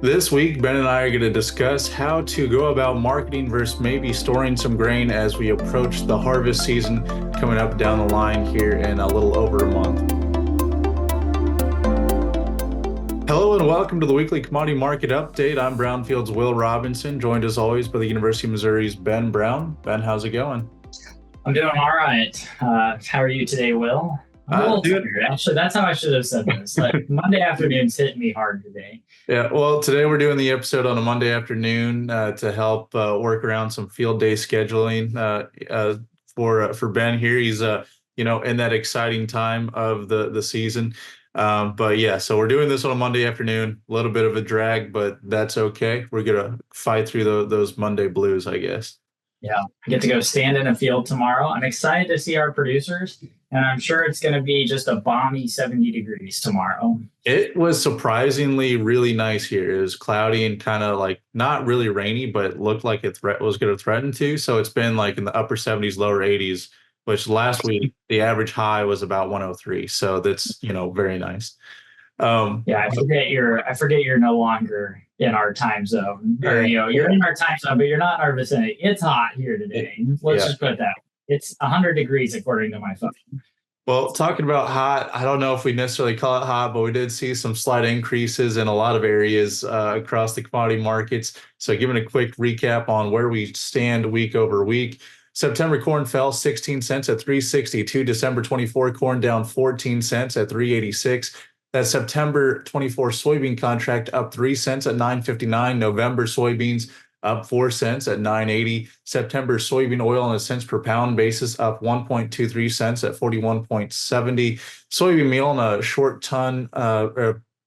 This week, Ben and I are going to discuss how to go about marketing versus maybe storing some grain as we approach the harvest season coming up down the line here in a little over a month. Hello and welcome to the weekly commodity market update. I'm Brownfield's Will Robinson, joined as always by the University of Missouri's Ben Brown. Ben, how's it going? I'm doing all right. How are you today, Will? I'm a little tired. Actually, that's how I should have said this. Like Monday afternoon's hitting me hard today. Yeah, well, today we're doing the episode on a Monday afternoon to help work around some field day scheduling for Ben here. He's in that exciting time of the season. But yeah, so we're doing this on a Monday afternoon. A little bit of a drag, but that's okay. We're gonna fight through those Monday blues, I guess. Yeah, I get to go stand in a field tomorrow. I'm excited to see our producers, and I'm sure it's going to be just a balmy 70 degrees tomorrow. It was surprisingly really nice here. It was cloudy and kind of like not really rainy, but it looked like it was going to threaten to. So it's been like in the upper 70s, lower 80s, which last week the average high was about 103. So that's, very nice. Yeah, I forget you're no longer in our time zone, or you're in our time zone, but you're not in our vicinity. It's hot here today. Let's just put it that way. It's 100 degrees according to my phone. Well, talking about hot, I don't know if we necessarily call it hot, but we did see some slight increases in a lot of areas across the commodity markets. So giving a quick recap on where we stand week over week. September corn fell 16 cents at 362. December 24 corn down 14 cents at 386. That September 24 soybean contract up 3 cents at 9.59. November soybeans up 4 cents at 9.80. September soybean oil on a cents per pound basis up 1.23 cents at 41.70. Soybean meal on a short ton,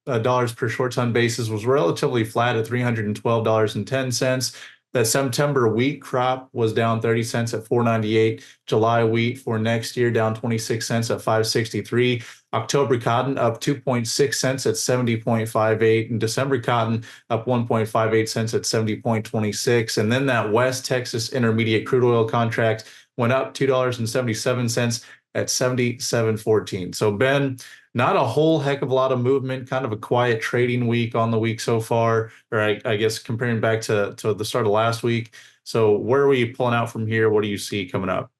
dollars per short ton basis was relatively flat at $312.10. That September wheat crop was down 30 cents at 4.98. July wheat for next year down 26 cents at 5.63. October cotton up 2.6 cents at 70.58. And December cotton up 1.58 cents at 70.26. And then that West Texas Intermediate crude oil contract went up $2.77 at 77.14. So Ben, not a whole heck of a lot of movement, kind of a quiet trading week on the week so far, or I guess comparing back to the start of last week. So where are we pulling out from here? What do you see coming up?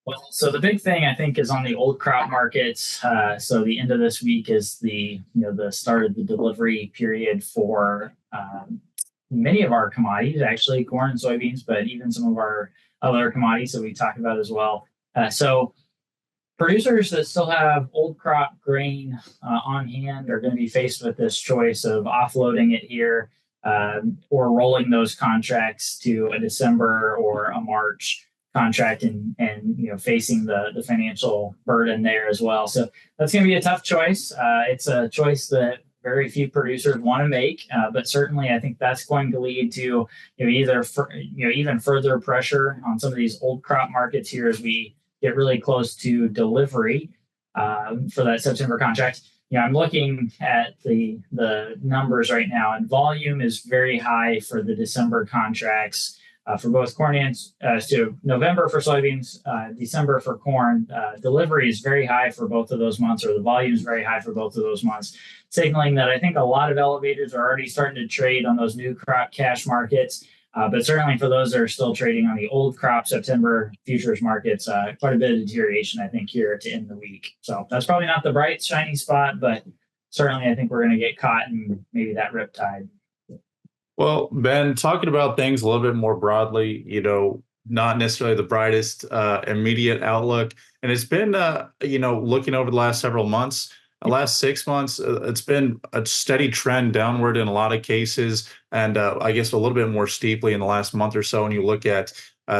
Well, so the big thing I think is on the old crop markets. So the end of this week is the start of the delivery period for many of our commodities, actually corn and soybeans, but even some of our other commodities that we talked about as well. So producers that still have old crop grain on hand are going to be faced with this choice of offloading it here or rolling those contracts to a December or a March contract and facing the financial burden there as well. So that's going to be a tough choice. It's a choice that very few producers want to make, but certainly I think that's going to lead to even further pressure on some of these old crop markets here as we get really close to delivery for that September contract. I'm looking at the numbers right now, and volume is very high for the December contracts for both corn and November for soybeans, December for corn. Delivery is very high for both of those months, or the volume is very high for both of those months, signaling that I think a lot of elevators are already starting to trade on those new crop cash markets. But certainly for those that are still trading on the old crop September futures markets, quite a bit of deterioration, I think, here to end the week. So that's probably not the bright, shiny spot, but certainly I think we're going to get caught in maybe that riptide. Well, Ben, talking about things a little bit more broadly, not necessarily the brightest immediate outlook. And it's been, looking over the last several months, last 6 months, it's been a steady trend downward in a lot of cases, and I guess a little bit more steeply in the last month or so when you look at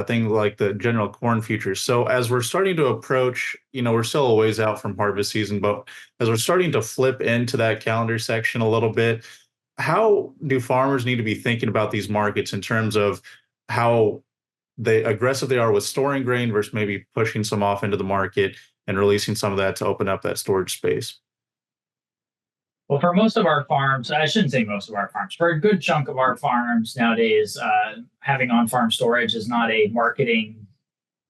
things like the general corn futures. So as we're starting to approach, we're still a ways out from harvest season, but as we're starting to flip into that calendar section a little bit, how do farmers need to be thinking about these markets in terms of how aggressive they are with storing grain versus maybe pushing some off into the market and releasing some of that to open up that storage space? Well, for most of our farms, I shouldn't say most of our farms, for a good chunk of our farms nowadays, having on-farm storage is not a marketing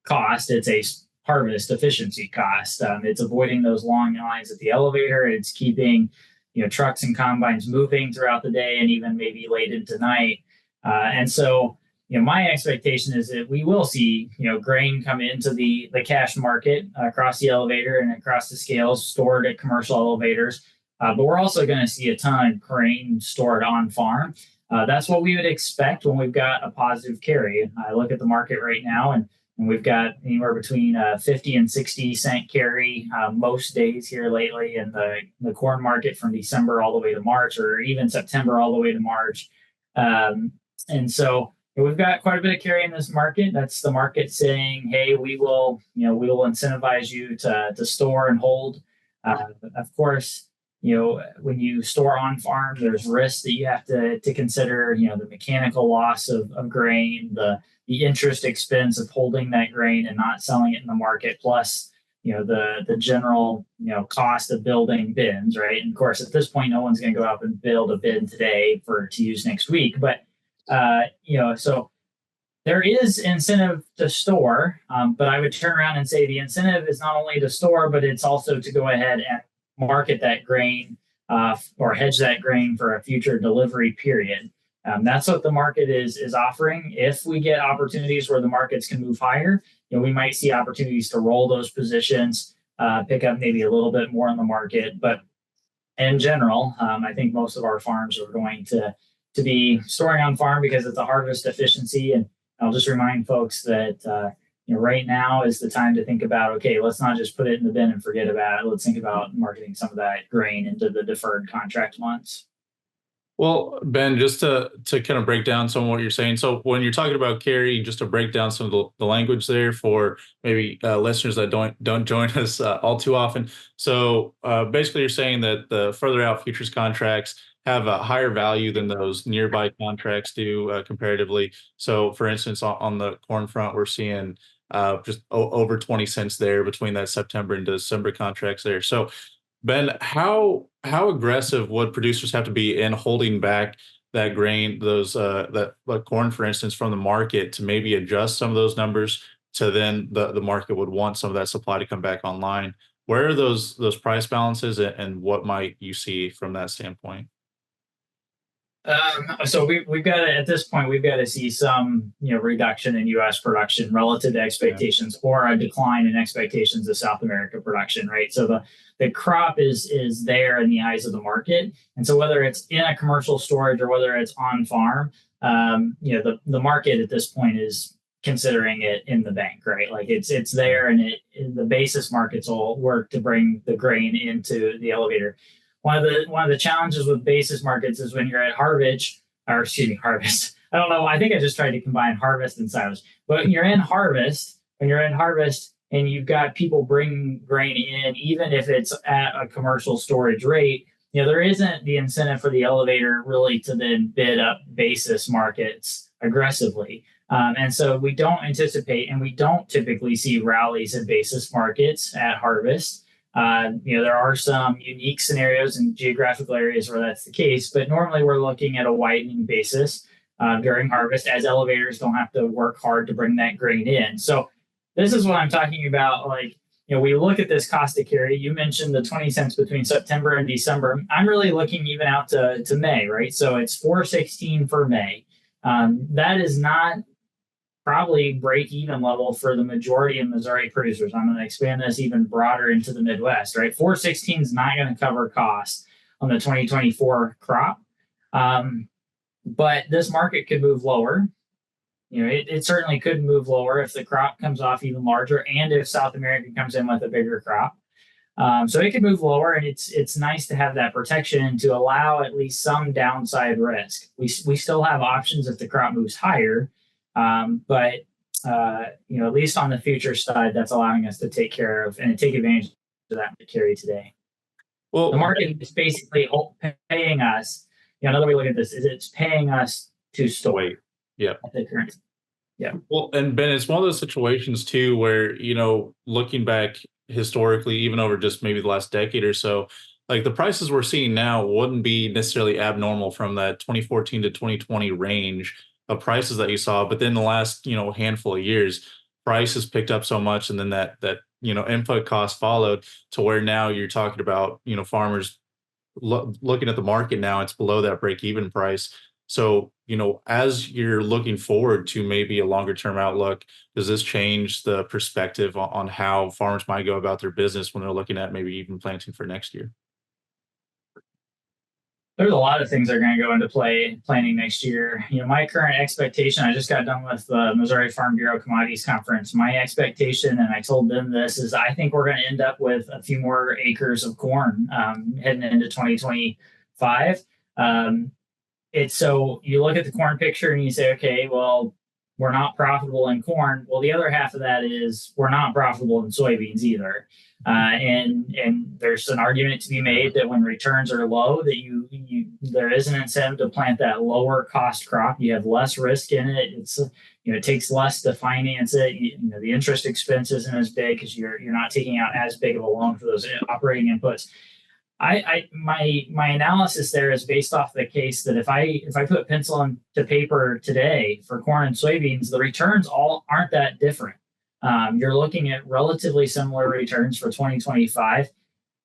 cost. It's a harvest efficiency cost. It's avoiding those long lines at the elevator. It's keeping trucks and combines moving throughout the day and even maybe late into night. And so, my expectation is that we will see, grain come into the cash market across the elevator and across the scales stored at commercial elevators. But we're also going to see a ton of grain stored on farm. That's what we would expect when we've got a positive carry. I look at the market right now, and we've got anywhere between 50 and 60 cent carry most days here lately in the corn market from December all the way to March, or even September all the way to March. And so we've got quite a bit of carry in this market. That's the market saying, hey, we will incentivize you to store and hold. Of course, when you store on farm, there's risks that you have to consider, the mechanical loss of grain, the interest expense of holding that grain and not selling it in the market, plus, the general, cost of building bins, right? And of course, at this point, no one's going to go out and build a bin today to use next week. But, so there is incentive to store, but I would turn around and say the incentive is not only to store, but it's also to go ahead and market that grain or hedge that grain for a future delivery period. That's what the market is offering. If we get opportunities where the markets can move higher, we might see opportunities to roll those positions, pick up maybe a little bit more in the market. But in general, I think most of our farms are going to be storing on farm because it's a harvest efficiency. And I'll just remind folks that right now is the time to think about, okay, let's not just put it in the bin and forget about it. Let's think about marketing some of that grain into the deferred contract months. Well, Ben, just to kind of break down some of what you're saying. So when you're talking about carry, just to break down some of the language there for maybe listeners that don't join us all too often. So basically, you're saying that the further out futures contracts have a higher value than those nearby contracts do comparatively. So, for instance, on the corn front, we're seeing just over 20 cents there between that September and December contracts there. So, Ben, how aggressive would producers have to be in holding back that grain, that corn, for instance, from the market to maybe adjust some of those numbers to then the market would want some of that supply to come back online? Where are those price balances, and what might you see from that standpoint? So we've got to, at this point, we've got to see some, reduction in U.S. production relative to expectations, or a decline in expectations of South America production, right? So the crop is there in the eyes of the market, and so whether it's in a commercial storage or whether it's on farm, the market at this point is considering it in the bank, right? Like it's there, and the basis markets will work to bring the grain into the elevator. One of the challenges with basis markets is when you're at harvest. I don't know. I think I just tried to combine harvest and silos. But when you're in harvest, and you've got people bringing grain in, even if it's at a commercial storage rate, there isn't the incentive for the elevator really to then bid up basis markets aggressively. And so we don't anticipate, and we don't typically see rallies in basis markets at harvest. There are some unique scenarios in geographical areas where that's the case, but normally we're looking at a widening basis during harvest, as elevators don't have to work hard to bring that grain in. So this is what I'm talking about. Like, we look at this cost of carry. You mentioned the 20 cents between September and December. I'm really looking even out to May, right? So it's 4.16 for May. That is not probably break even level for the majority of Missouri producers. I'm going to expand this even broader into the Midwest, right? 4.16 is not going to cover costs on the 2024 crop. But this market could move lower. It certainly could move lower if the crop comes off even larger, and if South America comes in with a bigger crop. So it could move lower, and it's nice to have that protection to allow at least some downside risk. We still have options if the crop moves higher. But at least on the future side, that's allowing us to take care of and take advantage of that carry today. Well, the market is basically paying us. Another way to look at this is it's paying us to store. Wait. Yeah. At the current. Yeah. Well, and Ben, it's one of those situations too where, looking back historically, even over just maybe the last decade or so, like the prices we're seeing now wouldn't be necessarily abnormal from that 2014 to 2020 range of prices that you saw. But then the last, handful of years, prices picked up so much, and then that input cost followed to where now you're talking about, farmers looking at the market now, it's below that break-even price. So, as you're looking forward to maybe a longer term outlook, does this change the perspective on how farmers might go about their business when they're looking at maybe even planting for next year? There's a lot of things that are going to go into play planning next year. My current expectation, I just got done with the Missouri Farm Bureau Commodities Conference. My expectation, and I told them this, is I think we're going to end up with a few more acres of corn heading into 2025. It's so you look at the corn picture and you say, okay, well, we're not profitable in corn. Well, the other half of that is we're not profitable in soybeans either. And there's an argument to be made that when returns are low, that there is an incentive to plant that lower cost crop. You have less risk in it. It's it takes less to finance it. The interest expense isn't as big because you're not taking out as big of a loan for those operating inputs. My analysis there is based off the case that if I put pencil to paper today for corn and soybeans, the returns all aren't that different. You're looking at relatively similar returns for 2025.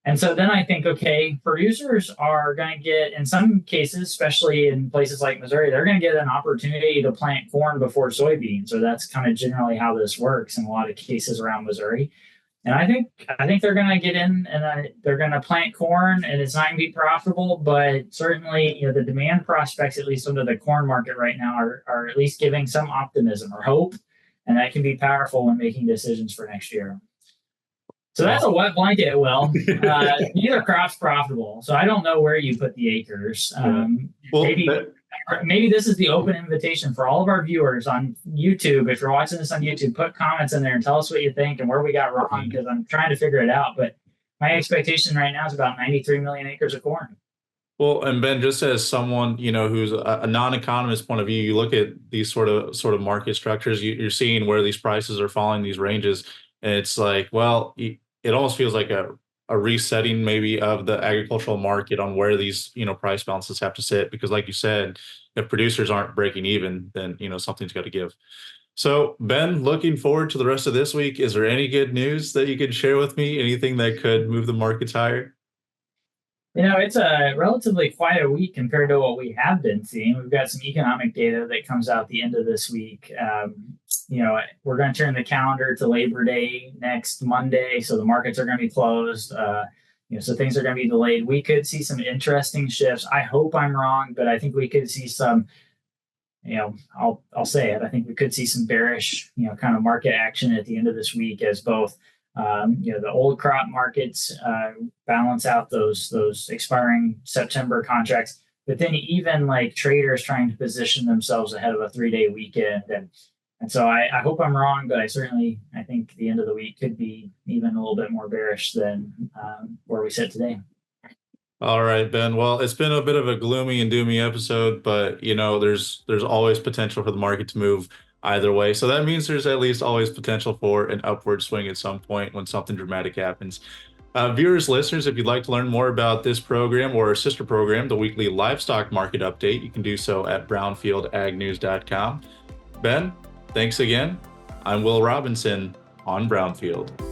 And so then I think, okay, producers are going to get, in some cases, especially in places like Missouri, they're going to get an opportunity to plant corn before soybeans, or that's kind of generally how this works in a lot of cases around Missouri. And I think they're going to get in and they're going to plant corn, and it's not going to be profitable, but certainly the demand prospects, at least under the corn market right now, are at least giving some optimism or hope, and that can be powerful when making decisions for next year. So that's a wet blanket, Will. Neither crop's profitable, so I don't know where you put the acres. Maybe this is the open invitation for all of our viewers on YouTube. If you're watching this on YouTube, put comments in there and tell us what you think and where we got wrong, because I'm trying to figure it out. But my expectation right now is about 93 million acres of corn. Well, and Ben, just as someone who's a non-economist point of view, you look at these sort of market structures. You're seeing where these prices are falling, these ranges, and it's like, well, it almost feels like a resetting maybe of the agricultural market on where these price balances have to sit, because like you said, if producers aren't breaking even, then something's got to give. So Ben, looking forward to the rest of this week. Is there any good news that you could share with me? Anything that could move the markets higher? It's a relatively quiet week compared to what we have been seeing. We've got some economic data that comes out the end of this week. We're going to turn the calendar to Labor Day next Monday, so the markets are going to be closed. So things are going to be delayed. We could see some interesting shifts. I hope I'm wrong, but I think we could see some, I'll say it. I think we could see some bearish, kind of market action at the end of this week as both the old crop markets balance out those expiring September contracts, but then even like traders trying to position themselves ahead of a 3-day weekend. And so I hope I'm wrong, but I think the end of the week could be even a little bit more bearish than where we sit today. All right, Ben. Well, it's been a bit of a gloomy and doomy episode, but there's always potential for the market to move either way. So that means there's at least always potential for an upward swing at some point when something dramatic happens. Viewers, listeners, if you'd like to learn more about this program or our sister program, the weekly livestock market update, you can do so at brownfieldagnews.com. Ben, thanks again. I'm Will Robinson on Brownfield.